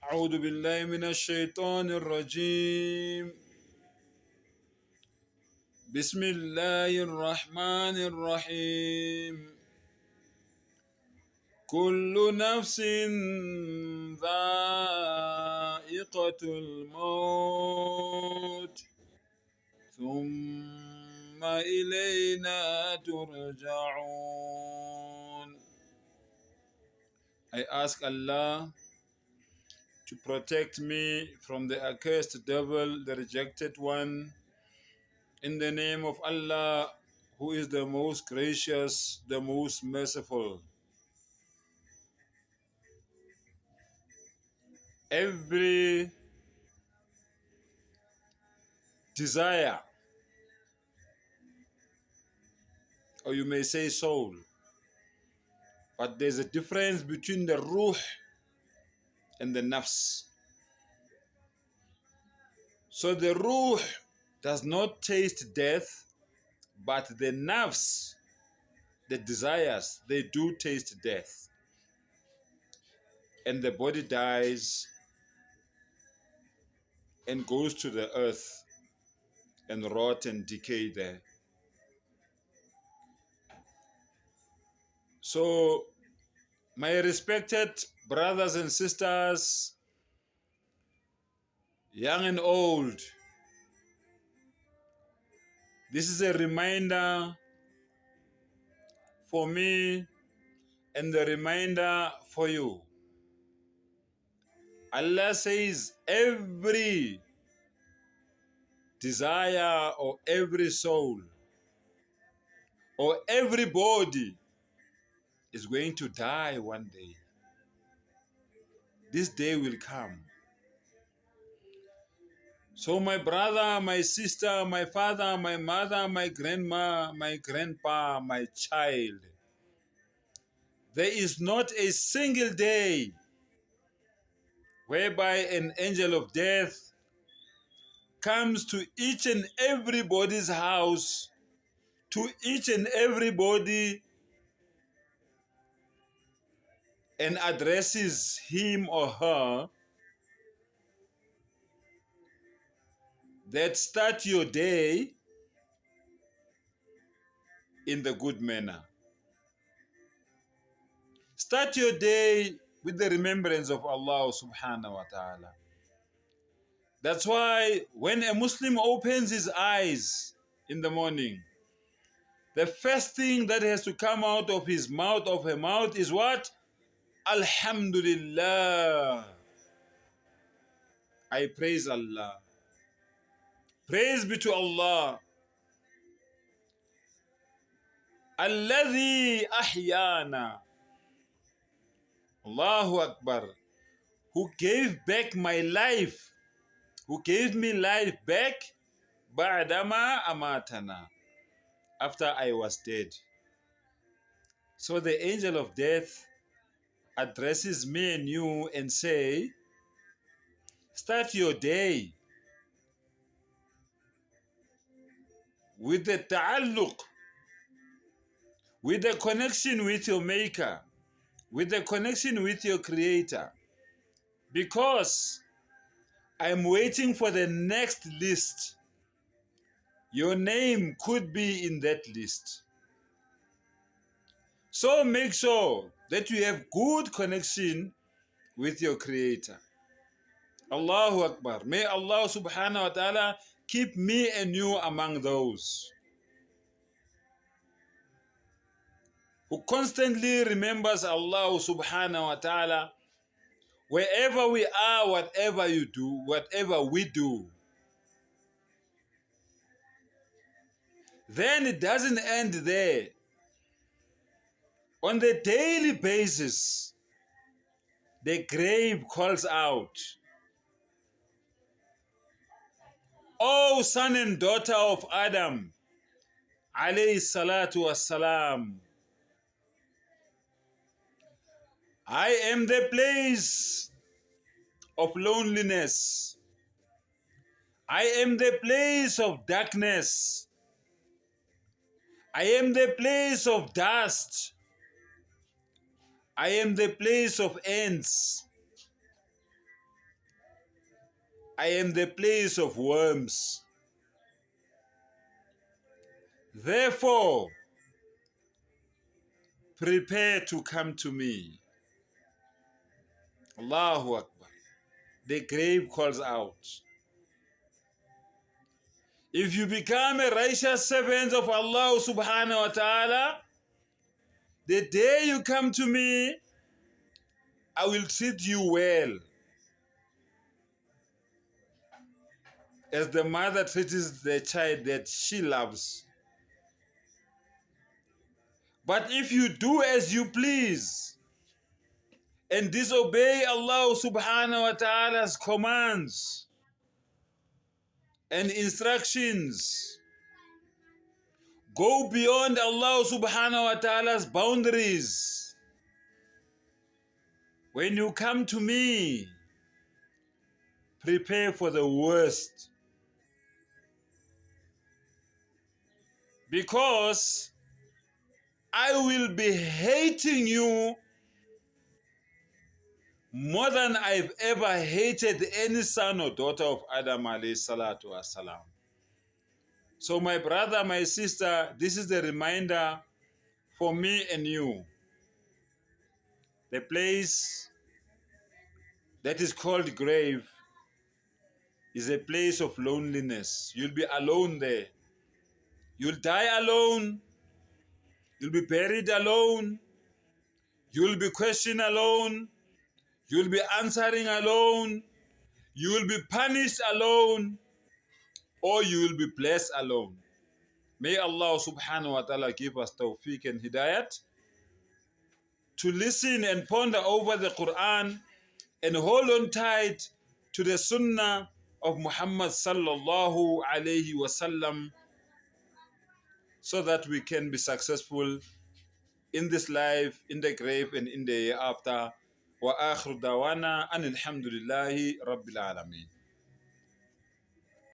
أعوذ بالله من الشيطان الرجيم. بسم الله الرحمن الرحيم. كل نفس ذائقة الموت ثم إلينا ترجعون. I ask Allah to protect me from the accursed devil, the rejected one, in the name of Allah, who is the most gracious, the most merciful. Every desire, or you may say soul, but there's a difference between the ruh and the nafs. So the ruh does not taste death, but the nafs, the desires, they do taste death. And the body dies and goes to the earth and rot and decay there. So, my respected brothers and sisters, young and old, this is a reminder for me and a reminder for you. Allah says every desire or every soul or everybody is going to die one day. This day will come. So my brother, my sister, my father, my mother, my grandma, my grandpa, my child, there is not a single day whereby an angel of death comes to each and everybody's house, to each and everybody, and addresses him or her that start your day in the good manner. Start your day with the remembrance of Allah subhanahu wa ta'ala. That's why when a Muslim opens his eyes in the morning, the first thing that has to come out of his mouth, of her mouth, is what? Alhamdulillah. I praise Allah. Praise be to Allah. Alladhi ahyana. Allahu Akbar. Who gave back my life. Who gave me life back. Ba'dama amatana. After I was dead. So the angel of death addresses me and you and say, start your day with the ta'alluq, with the connection with your maker, with the connection with your creator. Because I'm waiting for the next list. Your name could be in that list. So make sure that you have good connection with your creator. Allahu Akbar. May Allah subhanahu wa ta'ala keep me and you among those who constantly remembers Allah subhanahu wa ta'ala wherever we are, whatever you do, whatever we do. Then it doesn't end there. On the daily basis, the grave calls out, O son and daughter of Adam, alayhi salatu wassalam, I am the place of loneliness. I am the place of darkness. I am the place of dust. I am the place of ants. I am the place of worms. Therefore, prepare to come to me. Allahu Akbar. The grave calls out. If you become a righteous servant of Allah subhanahu wa ta'ala, the day you come to me, I will treat you well. As the mother treats the child that she loves. But if you do as you please and disobey Allah subhanahu wa ta'ala's commands and instructions, go beyond Allah subhanahu wa ta'ala's boundaries, when you come to me, prepare for the worst. Because I will be hating you more than I've ever hated any son or daughter of Adam alayhi salatu wasalam. So my brother, my sister, this is the reminder for me and you. The place that is called grave is a place of loneliness. You'll be alone there. You'll die alone. You'll be buried alone. You'll be questioned alone. You'll be answering alone. You will be punished alone. Or you will be blessed alone. May Allah subhanahu wa ta'ala give us tawfiq and hidayat to listen and ponder over the Quran and hold on tight to the sunnah of Muhammad sallallahu alayhi wasallam so that we can be successful in this life, in the grave, and in the hereafter. Wa akhiru dawana anil hamdulillahi rabbil alameen.